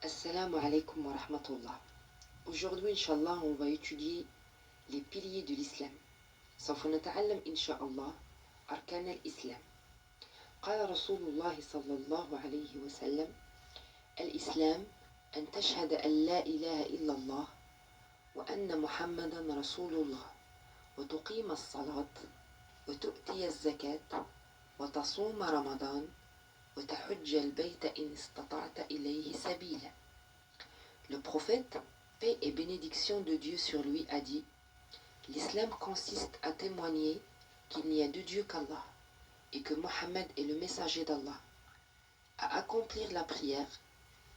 Assalamu alaikum wa rahmatullah. Aujourd'hui, Inch'Allah, on va étudier les piliers de l'islam. سوف نتعلم إن شاء الله أركان الإسلام. قال رسول الله صلى الله عليه وسلم: الإسلام أن تشهد أن لا إله إلا الله وأن محمدا رسول الله وتقيم الصلاة وتؤتي الزكاة وتصوم رمضان وتحج البيت إن استطعت إليه سبيلا. Le prophète, paix et bénédiction de Dieu sur lui, a dit: l'islam consiste à témoigner qu'il n'y a de Dieu qu'Allah et que Mohammed est le messager d'Allah, à accomplir la prière,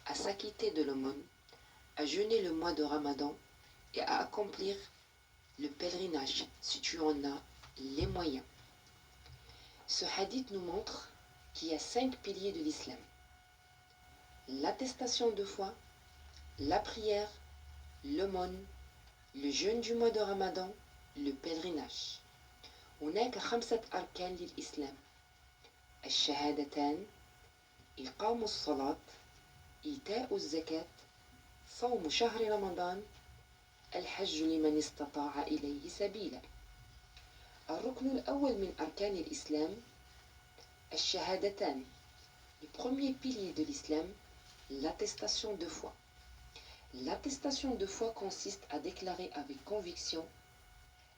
à s'acquitter de l'aumône, à jeûner le mois de Ramadan et à accomplir le pèlerinage si tu en as les moyens. Ce hadith nous montre qu'il y a 5 piliers de l'islam: l'attestation de foi, la prière, l'aumône, le jeûne du mois de Ramadan, le pèlerinage. هناك 5 أركان للإسلام: الشهادتان، إقام الصلاة، إيتاء الزكاة، صوم شهر رمضان، الحج لمن استطاع إليه سبيلا. الركن الأول من أركان الإسلام الشهادتان. Le premier pilier de l'islam, l'attestation de foi. L'attestation de foi consiste à déclarer avec conviction: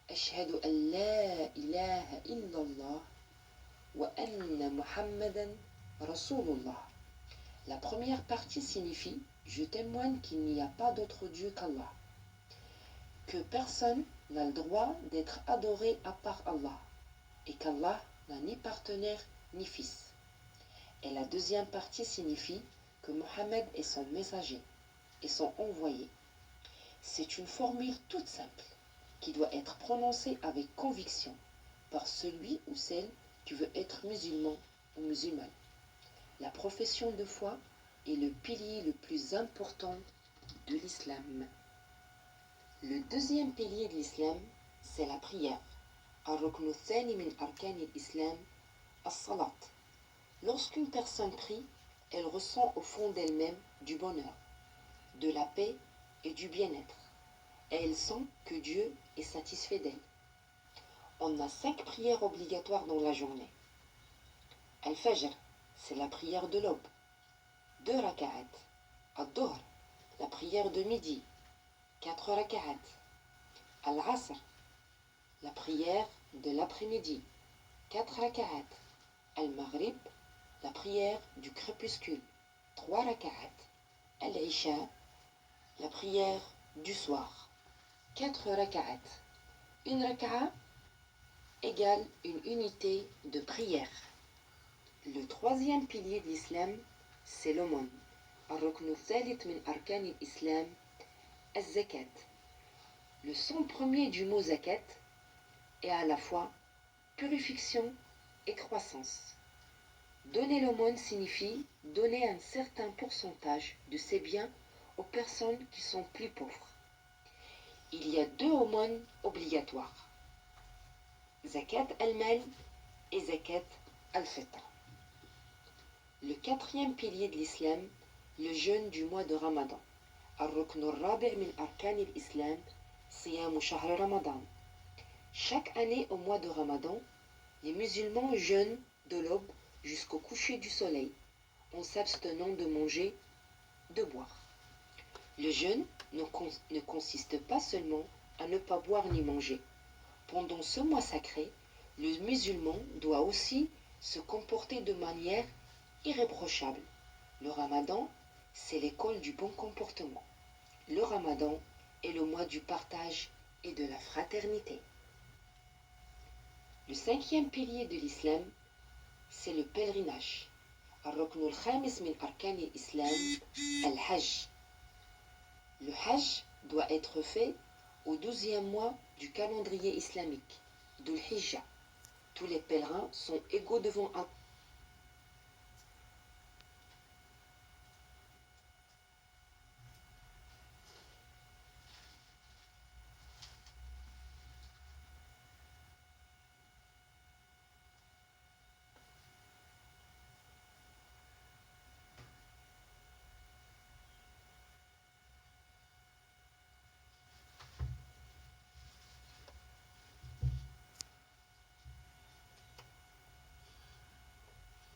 أشهد أن لا إله إلا الله وأن محمدا رسول الله. La première partie signifie: je témoigne qu'il n'y a pas d'autre Dieu qu'Allah, que personne n'a le droit d'être adoré à part Allah, et qu'Allah n'a ni partenaire ni fils. Et la deuxième partie signifie que Mohammed est son messager et son envoyé. C'est une formule toute simple qui doit être prononcée avec conviction par celui ou celle qui veut être musulman ou musulmane. La profession de foi est le pilier le plus important de l'islam. Le deuxième pilier de l'islam, c'est la prière. الركن الثاني من أركان الإسلام الصلاة. Lorsqu'une personne prie, elle ressent au fond d'elle-même du bonheur, de la paix et du bien-être. Et elle sent que Dieu est satisfait d'elle. On a 5 prières obligatoires dans la journée. Al-Fajr, c'est la prière de l'aube. 2 raka'at. Al-Dhuhr, la prière de midi. 4 raka'at. Al-Asr, la prière de l'après-midi. 4 raka'at. Al-Maghrib, la prière du crépuscule. 3 raka'at. Al-Isha, la prière du soir. 4 raka'at. Une raka'a égale une unité de prière. Le troisième pilier de l'islam, c'est l'aumône. الركن الثالث من أركان الإسلام الزكاة. Le son premier du mot zakat est à la fois purification et croissance. Donner l'aumône signifie donner un certain pourcentage de ses biens aux personnes qui sont plus pauvres. Il y a 2 aumônes obligatoires: zakat al-mal et zakat al-fitr. Le quatrième pilier de l'islam, le jeûne du mois de Ramadan. الركن الرابع من أركان الإسلام صيام شهر رمضان. Chaque année au mois de Ramadan, les musulmans jeûnent de l'aube jusqu'au coucher du soleil, en s'abstenant de manger, de boire. Le jeûne ne consiste pas seulement à ne pas boire ni manger. Pendant ce mois sacré, le musulman doit aussi se comporter de manière irréprochable. Le Ramadan, c'est l'école du bon comportement. Le Ramadan est le mois du partage et de la fraternité. Le 5e pilier de l'islam, c'est le pèlerinage. الركن الخامس من أركان الإسلام الحج. Le hajj doit être fait au 12e mois du calendrier islamique, Dhul Hijjah. Tous les pèlerins sont égaux devant Allah.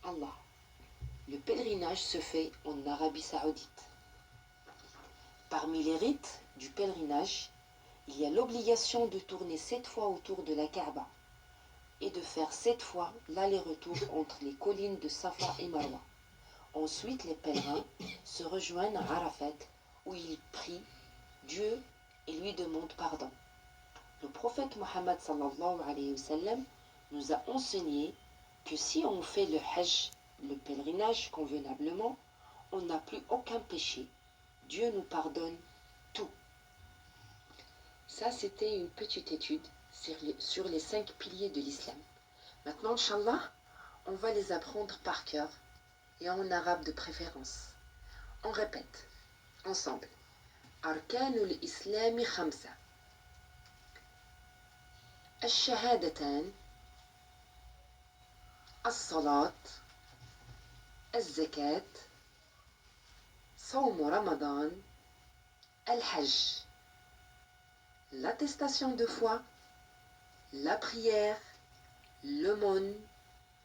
Allah. Le pèlerinage se fait en Arabie Saoudite. Parmi les rites du pèlerinage, il y a l'obligation de tourner 7 fois autour de la Kaaba et de faire 7 fois l'aller-retour entre les collines de Safa et Marwa. Ensuite, les pèlerins se rejoignent à Arafat où ils prient Dieu et lui demandent pardon. Le prophète Mohammed sallallahu alayhi wa sallam nous a enseigné que si on fait le hajj, le pèlerinage convenablement, on n'a plus aucun péché. Dieu nous pardonne tout. Ça, c'était une petite étude sur les 5 piliers de l'islam. Maintenant, Inch'Allah, on va les apprendre par cœur et en arabe de préférence. On répète ensemble. Arkanul Islami khamsa. الشهادتان الصلاة الزكاة صوم رمضان الحج. L'attestation de foi, la prière, l'aumône,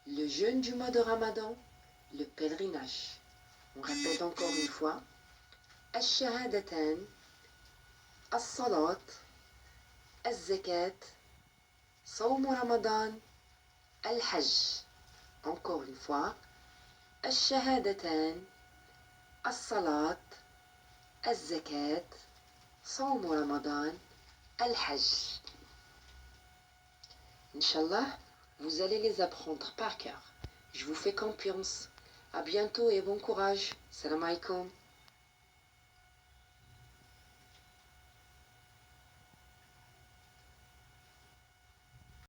le jeûne du mois de Ramadan, le pèlerinage. On répète encore une fois. الشهادتان الصلاة الزكاة صوم رمضان الحج. Encore une fois. الشهادتان الصلاة الزكاة صوم رمضان الحج. Inch'Allah, vous allez les apprendre par cœur. Je vous fais confiance. À bientôt et bon courage. Salam alaikum.